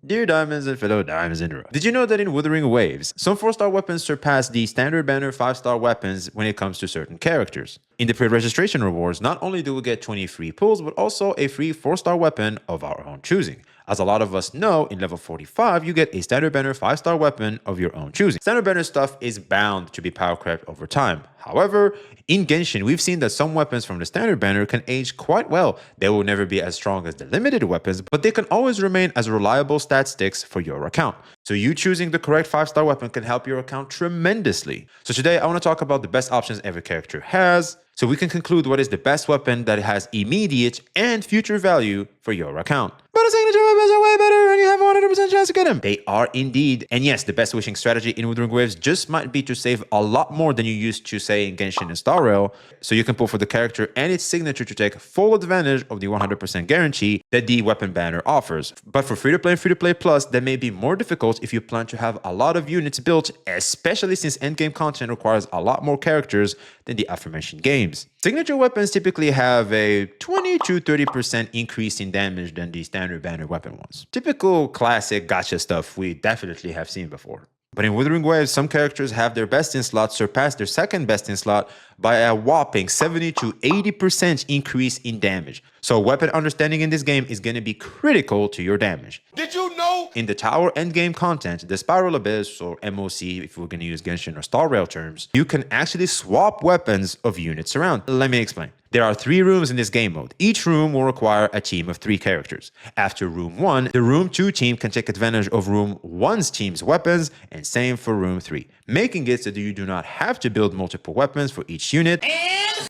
Dear Diamonds and fellow Diamonds in a row. Did you know that in Wuthering Waves, some 4-star weapons surpass the standard banner 5-star weapons when it comes to certain characters? In the pre-registration rewards, not only do we get 20 free pulls, but also a free 4-star weapon of our own choosing. As a lot of us know, in level 45, you get a standard banner 5-star weapon of your own choosing. Standard banner stuff is bound to be power crept over time. However, in Genshin, we've seen that some weapons from the standard banner can age quite well. They will never be as strong as the limited weapons, but they can always remain as reliable stat sticks for your account. So you choosing the correct 5-star weapon can help your account tremendously. So today I want to talk about the best options every character has, so we can conclude what is the best weapon that has immediate and future value for your account. But signature weapons are way better and you have a 100% chance to get them. They are indeed. And yes, the best wishing strategy in Wuthering Waves just might be to save a lot more than you used to say in Genshin and Star Rail, so you can pull for the character and its signature to take full advantage of the 100% guarantee that the weapon banner offers. But for free-to-play and free-to-play plus, that may be more difficult if you plan to have a lot of units built, especially since endgame content requires a lot more characters than the aforementioned games. Signature weapons typically have a 20 to 30% increase in damage than the standard banner weapon ones. Typical classic gacha stuff we definitely have seen before. But in Wuthering Waves, some characters have their best in slot surpass their second best in slot by a whopping 70 to 80% increase in damage. So weapon understanding in this game is going to be critical to your damage. Did you know? In the tower endgame content, the Spiral Abyss, or MOC if we're going to use Genshin or Star Rail terms, you can actually swap weapons of units around. Let me explain. There are 3 rooms in this game mode. Each room will require a team of 3 characters. After room 1, the room 2 team can take advantage of room 1's team's weapons, and same for room 3, making it so that you do not have to build multiple weapons for each unit.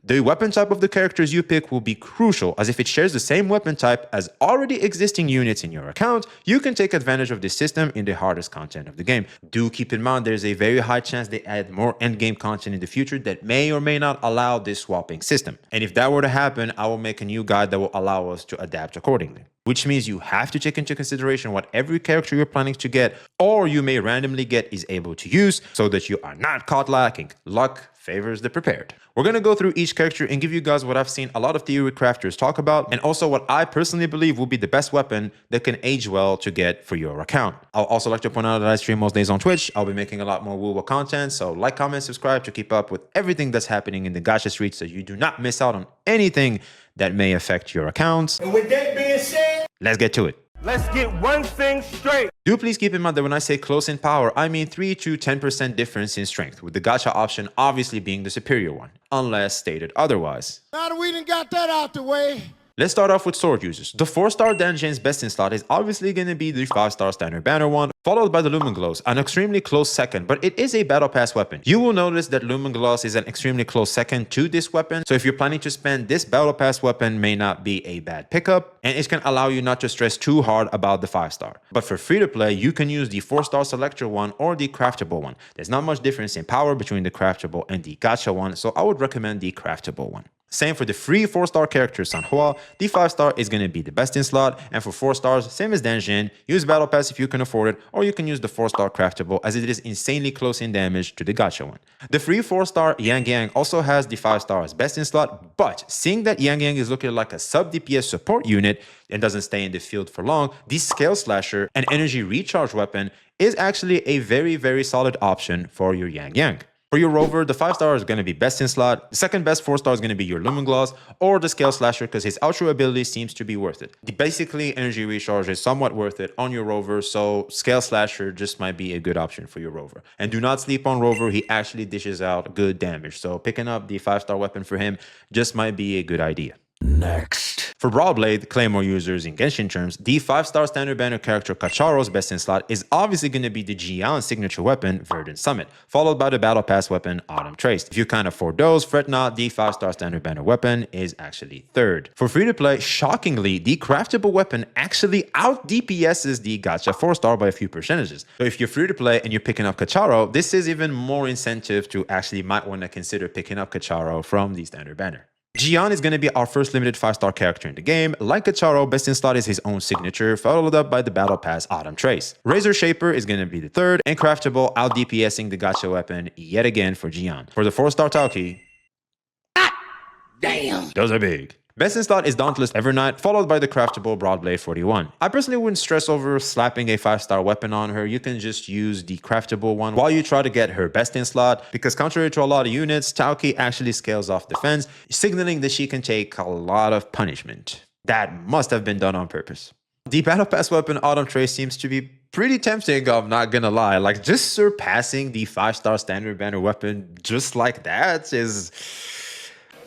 The weapon type of the characters you pick will be crucial, as if it shares the same weapon type as already existing units in your account, you can take advantage of this system in the hardest content of the game. Do keep in mind there's a very high chance they add more endgame content in the future that may or may not allow this swapping system. And if that were to happen, I will make a new guide that will allow us to adapt accordingly. Which means you have to take into consideration what every character you're planning to get, or you may randomly get, is able to use, so that you are not caught lacking. Luck favors the prepared. We're going to go through each character and give you guys what I've seen a lot of theory crafters talk about, and also what I personally believe will be the best weapon that can age well to get for your account. I'll also like to point out that I stream most days on Twitch. I'll be making a lot more Woo content, so like, comment, subscribe to keep up with everything that's happening in the gacha streets so you do not miss out on anything that may affect your accounts. And with that being said, let's get to it. let's get one thing straight. Do please keep in mind that when I say close in power, I mean 3 to 10% difference in strength, with the gacha option obviously being the superior one, unless stated otherwise. Now that we done got that out the way, let's start off with sword users. The 4-star Danjan's best in slot is obviously going to be the 5-star standard banner one, followed by the Lumen Glows, an extremely close second, but it is a battle pass weapon. You will notice that Lumen Glows is an extremely close second to this weapon, so if you're planning to spend, this battle pass weapon may not be a bad pickup, and it can allow you not to stress too hard about the 5-star. But for free to play, you can use the 4-star selector one or the craftable one. There's not much difference in power between the craftable and the gacha one, so I would recommend the craftable one. Same for the free 4-star character Sanhua, the 5-star is going to be the best in slot, and for 4 stars, same as Danjin, use Battle Pass if you can afford it, or you can use the 4-star craftable as it is insanely close in damage to the gacha one. The free 4-star Yang Yang also has the 5-star as best in slot, but seeing that Yang Yang is looking like a sub DPS support unit and doesn't stay in the field for long, the Scale Slasher, an energy recharge weapon, is actually a very solid option for your Yang Yang. For your rover, the 5-star is going to be best in slot. The second best 4-star is going to be your Lumen Gloss or the Scale Slasher, because his outro ability seems to be worth it. Basically, energy recharge is somewhat worth it on your rover, so Scale Slasher just might be a good option for your rover. And do not sleep on rover, he actually dishes out good damage, so picking up the 5-star weapon for him just might be a good idea. next. For Broadblade, Claymore users in Genshin terms, the 5-star standard banner character Kacharo's best in slot is obviously going to be the Jian signature weapon, Verdant Summit, followed by the battle pass weapon, Autumn Trace. If you can't afford those, fret not, the 5-star standard banner weapon is actually third. For free to play, shockingly, the craftable weapon actually out DPSs the gacha 4-star by a few percentages. So if you're free to play and you're picking up Kacharo, this is even more incentive to actually might want to consider picking up Kacharo from the standard banner. Jian is going to be our first limited 5-star character in the game. Like Kacharo, best in slot is his own signature, followed up by the battle pass Autumn Trace. Razor Shaper is going to be the third, and craftable out DPSing the gacha weapon yet again for Jian. For the 4-star Tauki, Damn. those are big. Best in slot is Dauntless Evernight, followed by the craftable Broadblade 41. I personally wouldn't stress over slapping a 5-star weapon on her. You can just use the craftable one while you try to get her best in slot, because contrary to a lot of units, Tauki actually scales off defense, signaling that she can take a lot of punishment. That must have been done on purpose. The Battle Pass weapon Autumn Trace seems to be pretty tempting, I'm not gonna lie. Like, just surpassing the 5-star standard banner weapon just like that is...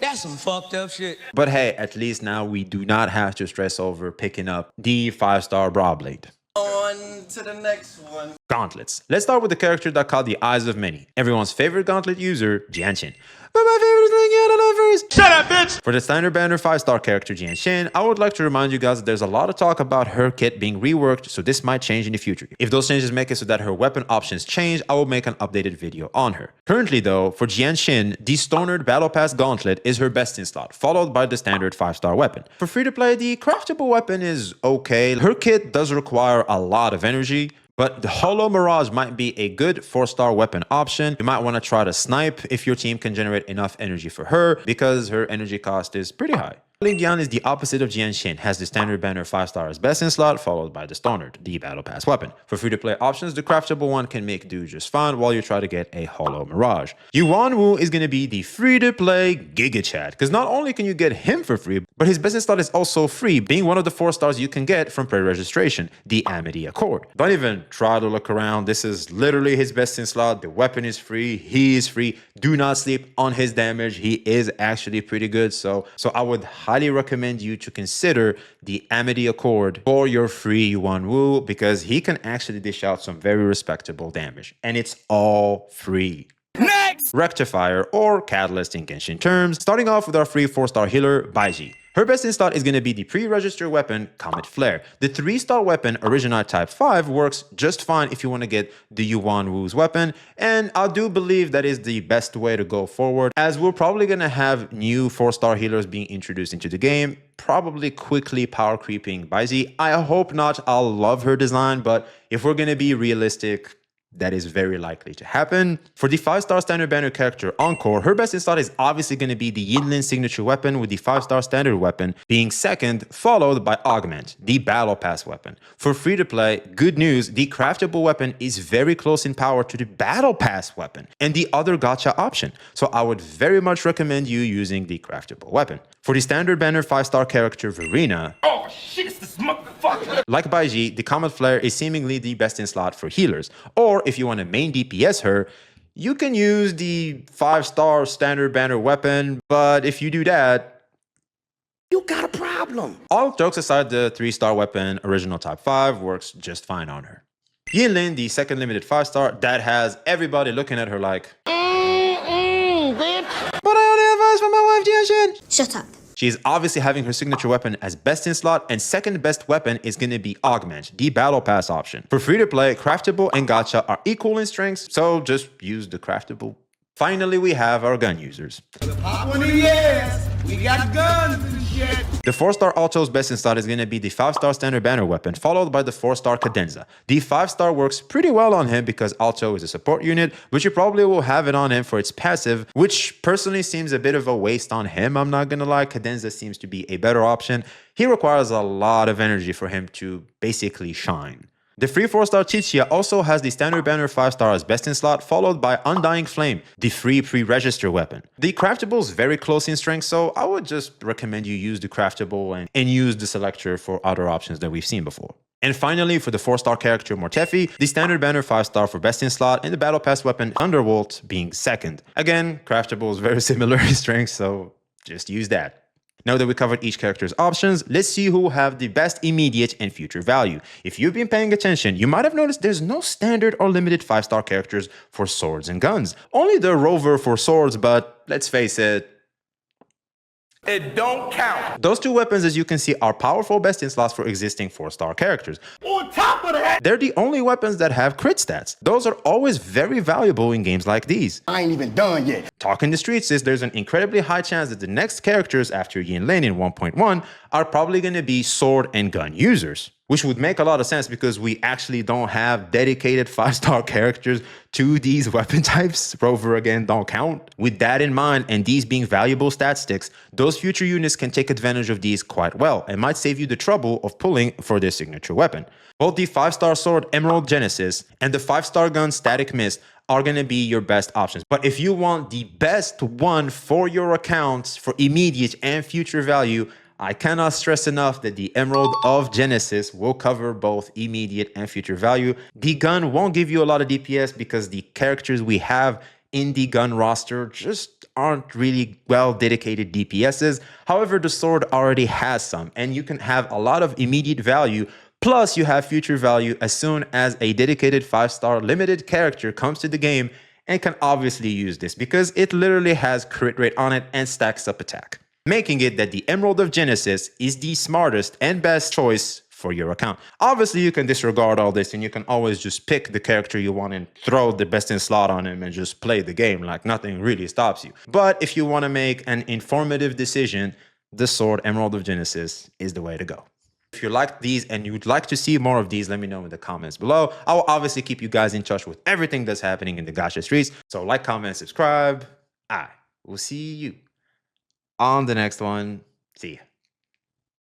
That's some fucked up shit. But hey, at least now we do not have to stress over picking up the 5-star Broadblade. On to the next one. Gauntlets. Let's start with the character that caught the eyes of many. Everyone's favorite gauntlet user, Jianshin. But my favorite is Ling Yan first. Shut up, bitch! For the standard banner 5-star character Jianshin, I would like to remind you guys that there's a lot of talk about her kit being reworked, so this might change in the future. If those changes make it so that her weapon options change, I will make an updated video on her. Currently though, for Jianshin, the Stonered Battle Pass Gauntlet is her best in slot, followed by the standard 5-star weapon. For free to play, the craftable weapon is okay. Her kit does require a lot of energy, but the Hollow Mirage might be a good 4-star weapon option. You might want to try to snipe if your team can generate enough energy for her, because her energy cost is pretty high. Ling Yan is the opposite of Jianshin, has the standard banner 5-star as best in slot, followed by the Stonered, the battle pass weapon. For free to play options, the craftable one can make do just fine while you try to get a Hollow Mirage. Yuanwu is going to be the free to play Giga Chad, because not only can you get him for free, but his best in slot is also free, being one of the 4 stars you can get from pre-registration, the Amity Accord. Don't even try to look around, this is literally his best in slot, the weapon is free, he is free, do not sleep on his damage, he is actually pretty good, so I would highly recommend you to consider the Amity Accord for your free Yuanwu, because he can actually dish out some very respectable damage, and it's all free. Next! Rectifier, or Catalyst in Genshin terms, starting off with our free 4-star healer, Baiji. Her best in slot is going to be the pre-register weapon, Comet Flare. The 3-star weapon, Original Type 5, works just fine if you want to get the Yuanwu's weapon, and I do believe that is the best way to go forward, as we're probably going to have new 4-star healers being introduced into the game, probably quickly power creeping Baiji. I hope not, I'll love her design, but if we're going to be realistic, that is very likely to happen. For the 5-star standard banner character Encore, her best in slot is obviously going to be the Yinlin signature weapon, with the 5-star standard weapon being second, followed by Augment, the battle pass weapon. For free to play, good news, the craftable weapon is very close in power to the battle pass weapon and the other gacha option, so I would very much recommend you using the craftable weapon. For the standard banner 5-star character Verena, Oh shit, it's this motherfucker! like Baiji, the Comet Flare is seemingly the best in slot for healers, or if you want to main DPS her, you can use the 5-star standard banner weapon, but if you do that, You got a problem! all jokes aside, the 3-star weapon, Original Type 5, works just fine on her. Yinlin, the second limited 5-star, that has everybody looking at her like, Bitch! but I only have eyes for my wife, Jianshin! Shut up. She's obviously having her signature weapon as best in slot, and second best weapon is going to be Augment, the battle pass option. For free to play, craftable and gacha are equal in strengths, so just use the craftable. Finally, we have our gun users. Hot one in the ass! We got guns and shit! The 4-star Alto's best in slot is going to be the 5-star standard banner weapon, followed by the 4-star Cadenza. The 5-star works pretty well on him because Alto is a support unit, but you probably will have it on him for its passive, which personally seems a bit of a waste on him, I'm not gonna lie. Cadenza seems to be a better option. He requires a lot of energy for him to basically shine. The free 4-star Chichia also has the standard banner 5-star as best in slot, followed by Undying Flame, the free pre-register weapon. The craftable is very close in strength, so I would just recommend you use the craftable and use the selector for other options that we've seen before. And finally, for the 4-star character Mortefi, the standard banner 5-star for best in slot, and the battle pass weapon Underworld being second. Again, craftable is very similar in strength, so just use that. Now that we covered each character's options, let's see who will have the best immediate and future value. If you've been paying attention, you might have noticed there's no standard or limited 5-star characters for swords and guns. Only the Rover for swords, but let's face it, It don't count! those two weapons, as you can see, are powerful best in slots for existing 4-star characters. On top of that! They're the only weapons that have crit stats. Those are always very valuable in games like these. I ain't even done yet. Talk in the Streets is there's an incredibly high chance that the next characters after Yin Lin in 1.1 are probably going to be sword and gun users, which would make a lot of sense because we actually don't have dedicated 5-star characters to these weapon types. Rover again don't count. With that in mind and these being valuable stat sticks, those future units can take advantage of these quite well and might save you the trouble of pulling for their signature weapon. Both the 5-star sword Emerald Genesis and the 5-star gun Static Mist are going to be your best options. But if you want the best one for your accounts for immediate and future value, I cannot stress enough that the Emerald of Genesis will cover both immediate and future value. The gun won't give you a lot of DPS because the characters we have in the gun roster just aren't really well dedicated DPSs. However, the sword already has some, and you can have a lot of immediate value. Plus, you have future value as soon as a dedicated 5-star limited character comes to the game and can obviously use this because it literally has crit rate on it and stacks up attack, making it that the Emerald of Genesis is the smartest and best choice for your account. Obviously, you can disregard all this and you can always just pick the character you want and throw the best in slot on him and just play the game like nothing really stops you. But if you want to make an informative decision, the sword Emerald of Genesis is the way to go. If you like these and you'd like to see more of these, let me know in the comments below. I will obviously keep you guys in touch with everything that's happening in the gacha streets. So like, comment, subscribe. I will see you on the next one. See ya.